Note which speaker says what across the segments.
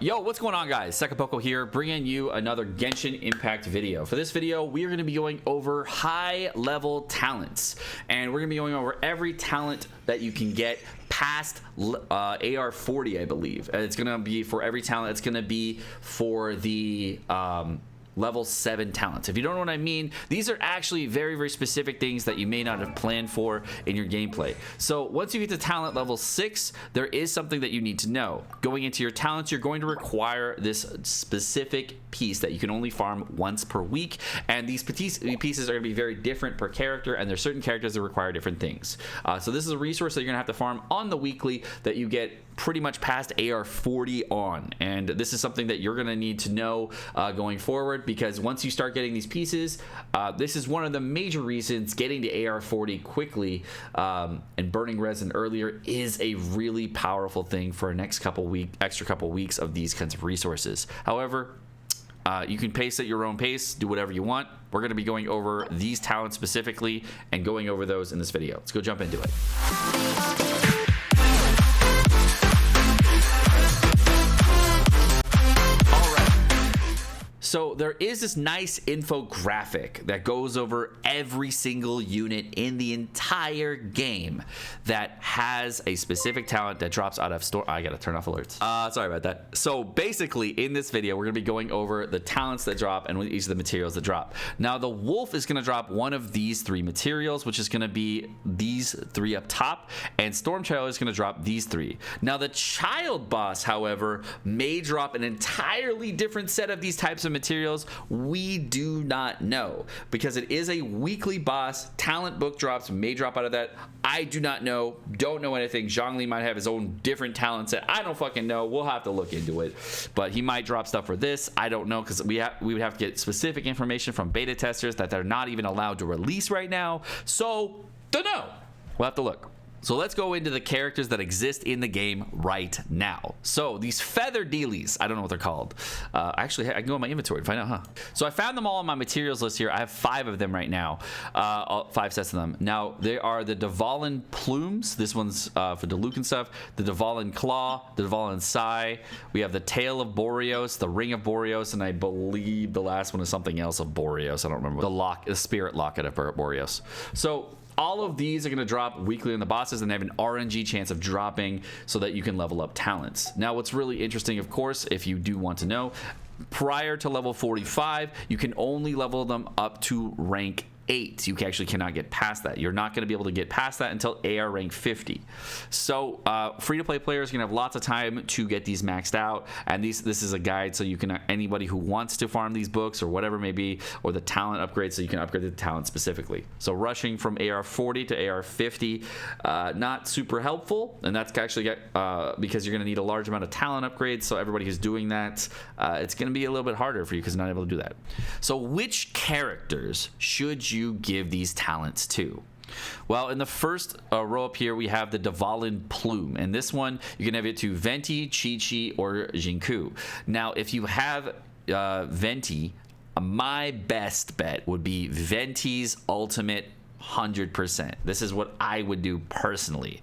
Speaker 1: Yo, what's going on, guys? Sekapoko here, bringing you another Genshin Impact video. For this video, we are going to be going over high-level talents, and we're going to be going over every talent that you can get past AR 40, I believe. And it's going to be for every talent. It's going to be for the level 7 talents. If you don't know what I mean, these are actually very, very specific things that you may not have planned for in your gameplay. So once you get to talent level 6, there is something that you need to know. Going into your talents, you're going to require this specific piece that you can only farm once per week, and these pieces are going to be very different per character, and there's certain characters that require different things. So this is a resource that you're going to have to farm on the weekly that you get pretty much past AR 40 on, and this is something that you're going to need to know going forward, because once you start getting these pieces, this is one of the major reasons getting to AR 40 quickly and burning resin earlier is a really powerful thing for a next extra couple weeks of these kinds of resources. However, you can pace at your own pace, do whatever you want. We're going to be going over these talents specifically and going over those in this video. Let's go jump into it. So there is this nice infographic that goes over every single unit in the entire game that has a specific talent that drops out of store. I gotta turn off alerts. Sorry about that. So basically in this video, we're gonna be going over the talents that drop and each of the materials that drop. Now the wolf is gonna drop one of these 3 materials, which is gonna be these 3 up top, and Storm Child is gonna drop these 3. Now the child boss, however, may drop an entirely different set of these types of materials. We do not know, because it is a weekly boss. Talent book drops may drop out of that. I do not know, don't know anything. Zhongli might have his own different talent set. I don't fucking know. We'll have to look into it, but he might drop stuff for this. I don't know, because we would have to get specific information from beta testers that they're not even allowed to release right now, so don't know. We'll have to look. So let's go into the characters that exist in the game right now. So these feather dealies, I don't know what they're called. Actually, I can go in my inventory and find out, huh? So I found them all on my materials list here. I have 5 of them right now, 5 sets of them. Now, they are the Dvalin Plumes. This one's for the Lucan stuff. The Dvalin Claw, the Dvalin Sigh. We have the Tail of Boreas, the Ring of Boreas, and I believe the last one is something else of Boreas. I don't remember. The Spirit Locket of Boreas. So all of these are going to drop weekly on the bosses, and they have an RNG chance of dropping so that you can level up talents. Now, what's really interesting, of course, if you do want to know, prior to level 45, you can only level them up to rank 8. You actually cannot get past that. You're not going to be able to get past that until AR rank 50. So free-to-play players are going to have lots of time to get these maxed out, and this is a guide, so you can, anybody who wants to farm these books or whatever it may be, or the talent upgrade, so you can upgrade the talent specifically. So rushing from AR 40 to AR 50, not super helpful, and that's actually because you're going to need a large amount of talent upgrades. So everybody who's doing that, it's going to be a little bit harder for you because you're not able to do that. So which characters should you give these talents to? Well, in the first row up here, we have the Dvalin Plume, and this one you can have it to Venti, Chi-Chi, or Jinku. Now, if you have Venti, my best bet would be Venti's ultimate 100%. This is what I would do personally.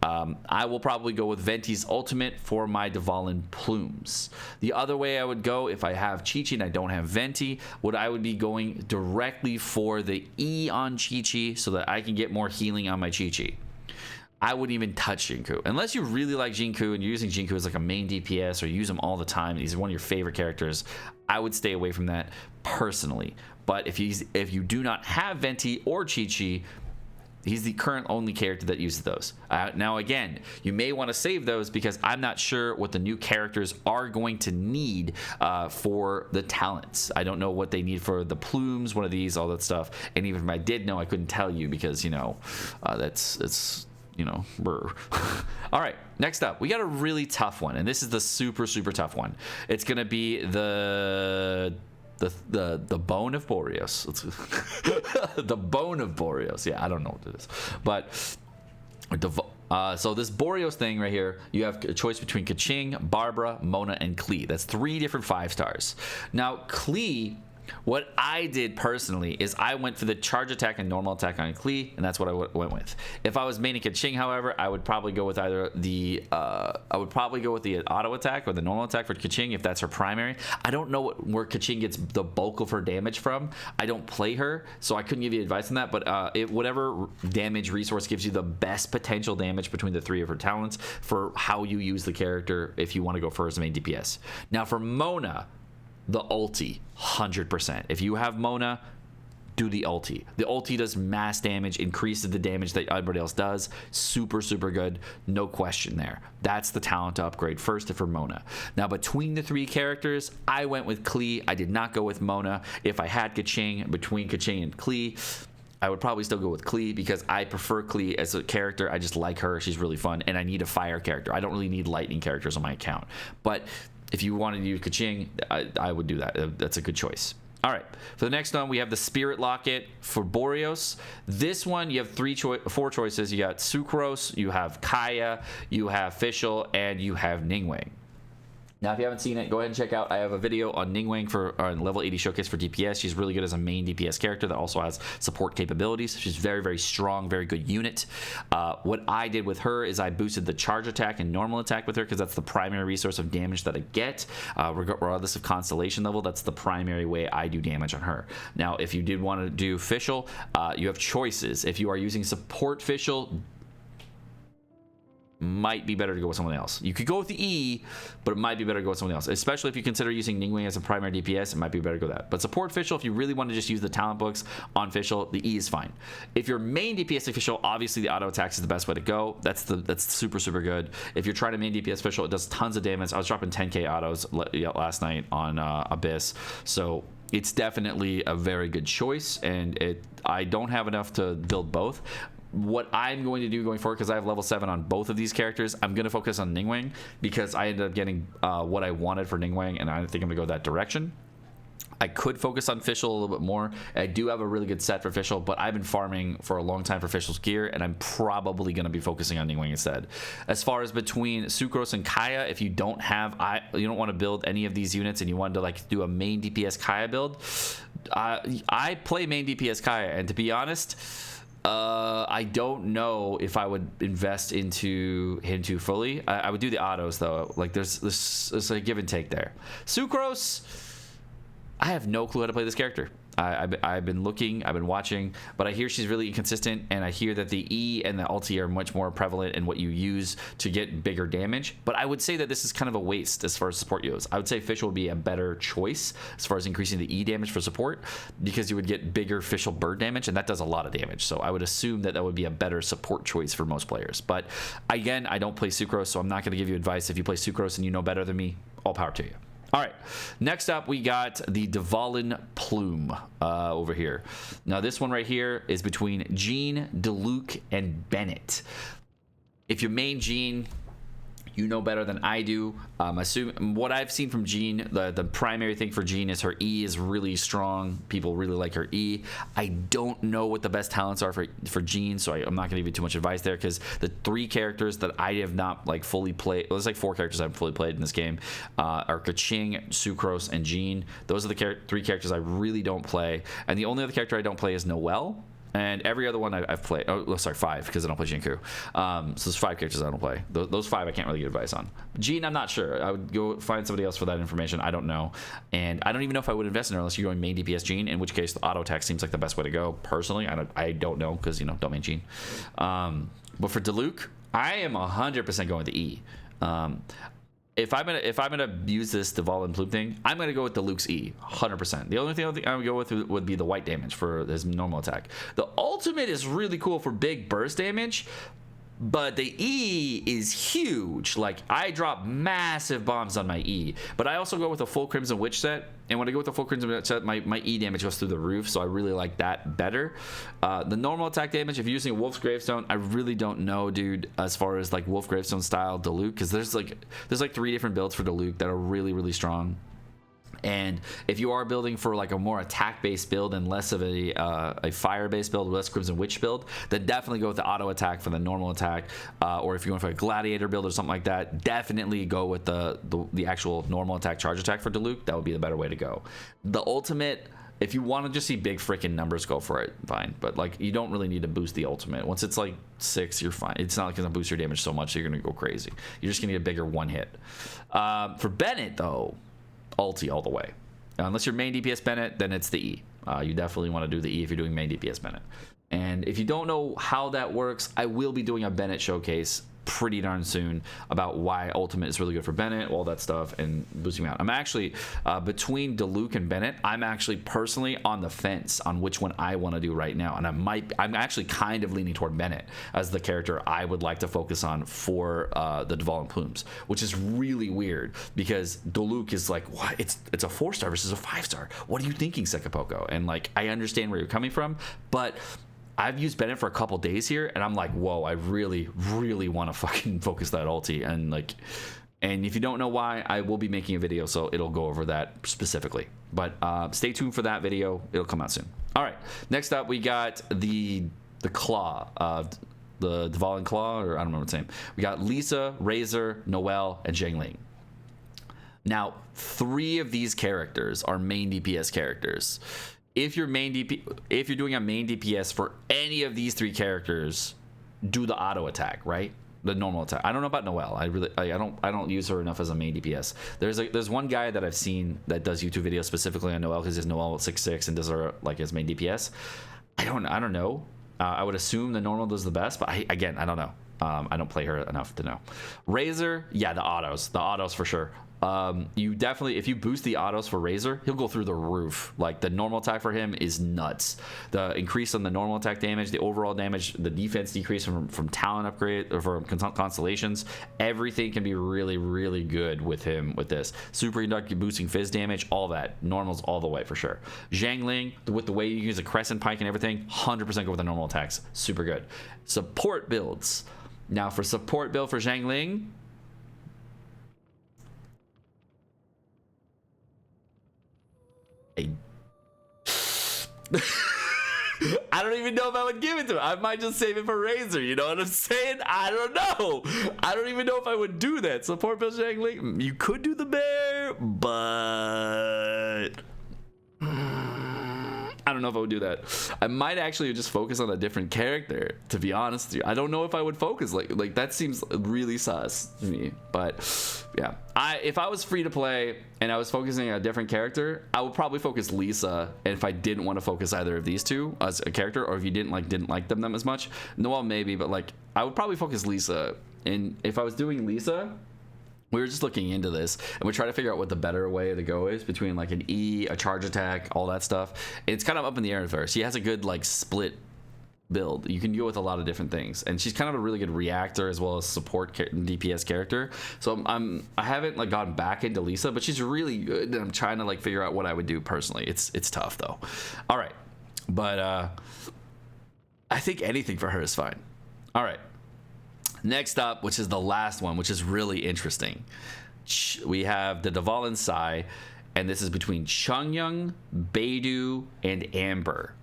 Speaker 1: I will probably go with Venti's ultimate for my Dvalin Plumes. The other way I would go, if I have Chi-Chi and I don't have Venti, I would be going directly for the E on Chi-Chi so that I can get more healing on my Chi-Chi. I wouldn't even touch Jinku. Unless you really like Jinku and you're using Jinku as like a main DPS or use him all the time, and he's one of your favorite characters, I would stay away from that personally. But if you do not have Venti or Chi-Chi, he's the current only character that uses those. Now, again, you may want to save those because I'm not sure what the new characters are going to need for the talents. I don't know what they need for the plumes, one of these, all that stuff. And even if I did know, I couldn't tell you because, you know, brr. All right, next up, we got a really tough one, and this is the super, super tough one. It's going to be the bone of Boreas. The bone of Boreas. Yeah, I don't know what it is, but so this Boreas thing right here, you have a choice between Kaching, Barbara, Mona, and Klee. That's 3 different 5 stars. Now, Klee What I did personally is I went for the charge attack and normal attack on Klee, and that's what I went with. If I was maining Kaching, however, I would probably go with either the auto attack or the normal attack for Kaching if that's her primary. I don't know where Kaching gets the bulk of her damage from. I don't play her, so I couldn't give you advice on that. But whatever damage resource gives you the best potential damage between the 3 of her talents for how you use the character if you want to go for as main DPS. Now for Mona, the ulti, 100%. If you have Mona, do the ulti. The ulti does mass damage, increases the damage that everybody else does. Super, super good. No question there. That's the talent to upgrade first for Mona. Now, between the 3 characters, I went with Klee. I did not go with Mona. If I had Kaching, between Kaching and Klee, I would probably still go with Klee because I prefer Klee as a character. I just like her. She's really fun. And I need a fire character. I don't really need lightning characters on my account. But if you wanted to use Kaching, I would do that. That's a good choice. All right, for the next one, we have the Spirit Locket for Boreas. This one, you have 4 choices. You got Sucrose, you have Kaya, you have Fischl, and you have Ningguang. Now, if you haven't seen it, go ahead and check out. I have a video on Ningguang for level 80 showcase for DPS. She's really good as a main DPS character that also has support capabilities. She's very, very strong, very good unit. What I did with her is I boosted the charge attack and normal attack with her because that's the primary resource of damage that I get. Regardless of constellation level, that's the primary way I do damage on her. Now, if you did want to do Fischl, you have choices. If you are using support Fischl, might be better to go with someone else. You could go with the E, but it might be better to go with someone else. Especially if you consider using Ningguang as a primary DPS, it might be better to go that. But support Fischl, if you really want to just use the talent books on Fischl, the E is fine. If you're main DPS Fischl, obviously the auto attacks is the best way to go. That's super, super good. If you're trying to main DPS Fischl, it does tons of damage. I was dropping 10k autos last night on Abyss, so it's definitely a very good choice, and I don't have enough to build both. What I'm going to do going forward, because I have level 7 on both of these characters, I'm going to focus on Ningguang because I ended up getting what I wanted for Ningguang, and I think I'm going to go that direction. I could focus on Fischl a little bit more. I do have a really good set for Fischl, but I've been farming for a long time for Fischl's gear, and I'm probably going to be focusing on Ningguang instead. As far as between Sucrose and Kaya, if you don't want to build any of these units and you wanted to like do a main DPS Kaya build, I play main DPS Kaya, and to be honest, I don't know if I would invest into him too fully. I would do the autos though. Like there's a give and take there. Sucrose, I have no clue how to play this character. I've been looking, I've been watching, but I hear she's really inconsistent, and I hear that the E and the ulti are much more prevalent in what you use to get bigger damage. But I would say that this is kind of a waste as far as support goes. I would say Fischl would be a better choice as far as increasing the E damage for support, because you would get bigger Fischl bird damage, and that does a lot of damage. So I would assume that would be a better support choice for most players. But again, I don't play Sucrose, so I'm not going to give you advice. If you play Sucrose and you know better than me, all power to you. All right, next up we got the Dvalin Plume over here. Now this one right here is between Jean, Diluc, and Bennett. If you main Jean, you know better than I do. What I've seen from Jean, the primary thing for Jean is her E is really strong. People really like her E. I don't know what the best talents are for Jean, so I'm not going to give you too much advice there, because the 3 characters that I have not like fully played, well, there's like 4 characters I've fully played in this game, are Kaching, Sucrose, and Jean. Those are the 3 characters I really don't play, and the only other character I don't play is Noelle. And every other one I've played, oh sorry, 5, because I don't play Jinku. So there's 5 characters I don't play. Those 5 I can't really get advice on. Jean, I'm not sure. I would go find somebody else for that information. I don't know. And I don't even know if I would invest in her unless you're going main DPS Jean, in which case the auto attack seems like the best way to go. Personally, I don't know, because, don't main Jean. But for Diluc, I am 100% going with the E. If I'm gonna use this Dvalin Plume thing, I'm gonna go with Diluc's E, 100%. The only thing I would go with would be the white damage for his normal attack. The ultimate is really cool for big burst damage, but the E is huge. Like, I drop massive bombs on my E, but I also go with a full Crimson Witch set, and when I go with the full Crimson Witch set, my E damage goes through the roof, so I really like that better. The normal attack damage, if you're using Wolf's Gravestone, I really don't know, dude, as far as like Wolf Gravestone style Diluc, because there's like 3 different builds for Diluc that are really, really strong. And if you are building for like a more attack-based build and less of a fire-based build, less Crimson Witch build, then definitely go with the auto attack for the normal attack. Or if you're going for a gladiator build or something like that, definitely go with the actual normal attack charge attack for Diluc. That would be the better way to go. The ultimate, If you want to just see big freaking numbers, go for it, fine. But like, you don't really need to boost the ultimate. Once it's like 6, you're fine. It's not like it's gonna boost your damage so much that you're gonna go crazy. You're just gonna need a bigger one hit. For Bennett though, ulti all the way. Unless you're main DPS Bennett, then it's the E. You definitely want to do the E if you're doing main DPS Bennett. And if you don't know how that works, I will be doing a Bennett showcase pretty darn soon about why ultimate is really good for Bennett, all that stuff, and boosting him out. I'm actually between Diluc and Bennett, I'm actually personally on the fence on which one I want to do right now, and I'm actually kind of leaning toward Bennett as the character I would like to focus on for the Dvalin Plumes, which is really weird because Diluc is like, what? It's a 4-star versus a 5-star. What are you thinking, Sekapoko? And like, I understand where you're coming from, but I've used Bennett for a couple days here, and I'm like, whoa, I really, really want to fucking focus that ulti. And like, and if you don't know why, I will be making a video, so it'll go over that specifically. But stay tuned for that video. It'll come out soon. All right, next up, we got the Claw, the Dvalin Claw, or I don't remember its name. We got Lisa, Razor, Noelle, and Zhengling. Now, 3 of these characters are main DPS characters. If you're doing a main DPS for any of these 3 characters, do the auto attack, right? The normal attack. I don't know about Noelle. I don't use her enough as a main DPS. There's one guy that I've seen that does YouTube videos specifically on Noelle because he's Noelle 6'6" and does her like as main DPS. I don't know. I would assume the normal does the best, but I don't know. I don't play her enough to know. Razor, yeah, the autos for sure. You definitely, if you boost the autos for Razor, he'll go through the roof. Like, the normal attack for him is nuts. The increase on the normal attack damage, the overall damage, the defense decrease from talent upgrade or from constellations, everything can be really, really good with him with this. Superconductor boosting fizz damage, all that. Normals all the way for sure. Zhangling, with the way you use a crescent pike and everything, 100% go with the normal attacks. Super good. Support builds. Now for support build for Zhangling, I don't even know if I would give it to him. I might just save it for Razor. You know what I'm saying? I don't know. I don't even know if I would do that. Support build Zhangling. You could do the bear, but I don't know if I would do that. I might actually just focus on a different character, to be honest with you. I don't know if I would focus like that seems really sus to me. But yeah, if I was free to play and I was focusing on a different character, I would probably focus Lisa. And if I didn't want to focus either of these 2 as a character, or if you didn't like them as much, Noelle maybe, but like I would probably focus Lisa. And if I was doing Lisa, we were just looking into this, and we're trying to figure out what the better way to go is between like an E, a charge attack, all that stuff. It's kind of up in the air at first. She has a good like split build. You can deal with a lot of different things, and she's kind of a really good reactor as well as support DPS character. So I haven't like gone back into Lisa, but she's really good, and I'm trying to like figure out what I would do personally. It's tough though. All right, but I think anything for her is fine. All right. Next up, which is the last one, which is really interesting, we have the Dvalin Sigh, and this is between Chungyang, Beidou, and Amber.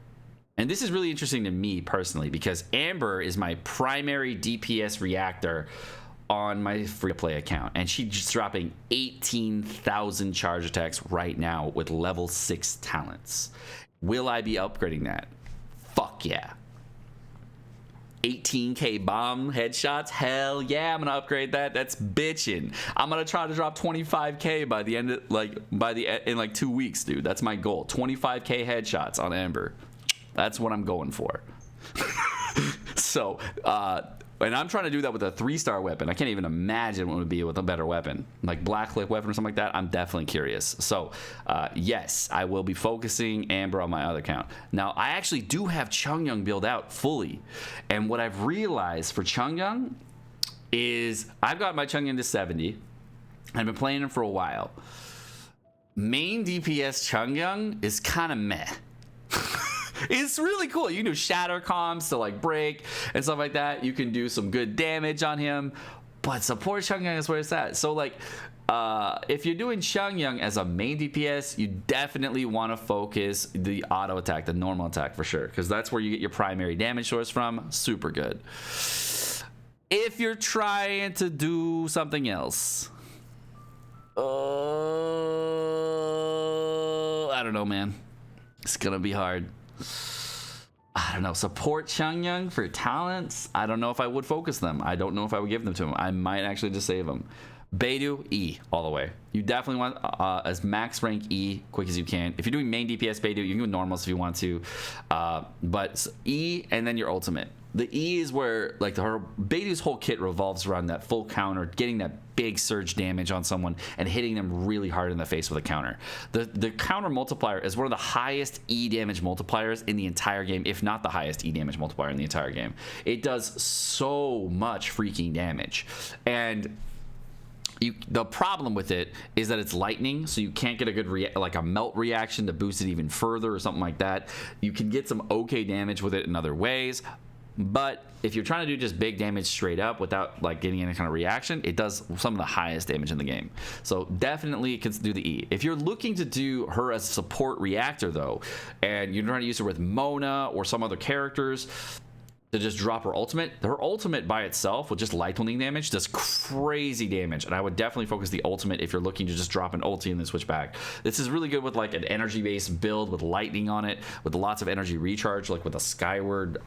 Speaker 1: And this is really interesting to me personally because Amber is my primary DPS reactor on my free-to-play account, and she's just dropping 18,000 charge attacks right now with level 6 talents. Will I be upgrading that? Fuck yeah. 18k bomb headshots, hell yeah, I'm gonna upgrade that. That's bitchin'. I'm gonna try to drop 25k by the end of in like 2 weeks, dude. That's my goal. 25k headshots on Amber. That's what I'm going for. So and I'm trying to do that with a 3-star weapon. I can't even imagine what it would be with a better weapon, like black clip weapon or something like that. I'm definitely curious. So yes, I will be focusing Amber on my other account. Now I actually do have Chungyang build out fully, and what I've realized for Chungyang is I've got my Chungyang to 70. I've been playing him for a while. Main DPS Chungyang is kind of meh. It's really cool. You can do shatter comms to like break and stuff like that. You can do some good damage on him, but support Chungyang is where it's at. So like if you're doing Chungyang as a main DPS, you definitely want to focus the auto attack, the normal attack for sure, because that's where you get your primary damage source from. Super good. If you're trying to do something else, I don't know, man. It's gonna be hard. I don't know. Support Xiangyang for talents. I don't know if I would focus them. I don't know if I would give them to him. I might actually just save them. Beidou, E all the way. You definitely want as max rank E quick as you can. If you're doing main DPS Beidou, you can go normals if you want to. But E and then your ultimate. The E is where like Beidou's whole kit revolves around that full counter, getting that big surge damage on someone and hitting them really hard in the face with a counter. The counter multiplier is one of the highest E damage multipliers in the entire game, if not the highest E damage multiplier in the entire game. It does so much freaking damage. And the problem with it is that it's lightning, so you can't get a good like a melt reaction to boost it even further or something like that. You can get some okay damage with it in other ways, but if you're trying to do just big damage straight up without like getting any kind of reaction, it does some of the highest damage in the game. So definitely it can do the E. If you're looking to do her as a support reactor though, and you're trying to use her with Mona or some other characters to just drop her ultimate by itself with just lightning damage does crazy damage, and I would definitely focus the ultimate if you're looking to just drop an ulti and then switch back. This is really good with like an energy based build with lightning on it, with lots of energy recharge, like with a skyward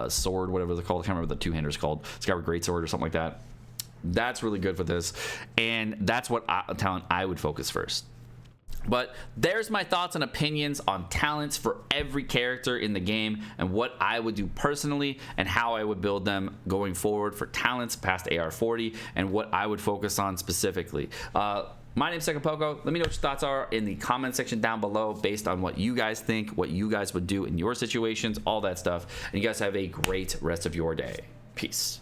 Speaker 1: sword, whatever they're called. I can't remember the two-hander's called, skyward greatsword or something like that. That's really good for this, and that's what talent I would focus first. But there's my thoughts and opinions on talents for every character in the game and what I would do personally and how I would build them going forward for talents past AR40 and what I would focus on specifically. My name's Sekapoko. Let me know what your thoughts are in the comment section down below based on what you guys think, what you guys would do in your situations, all that stuff. And you guys have a great rest of your day. Peace.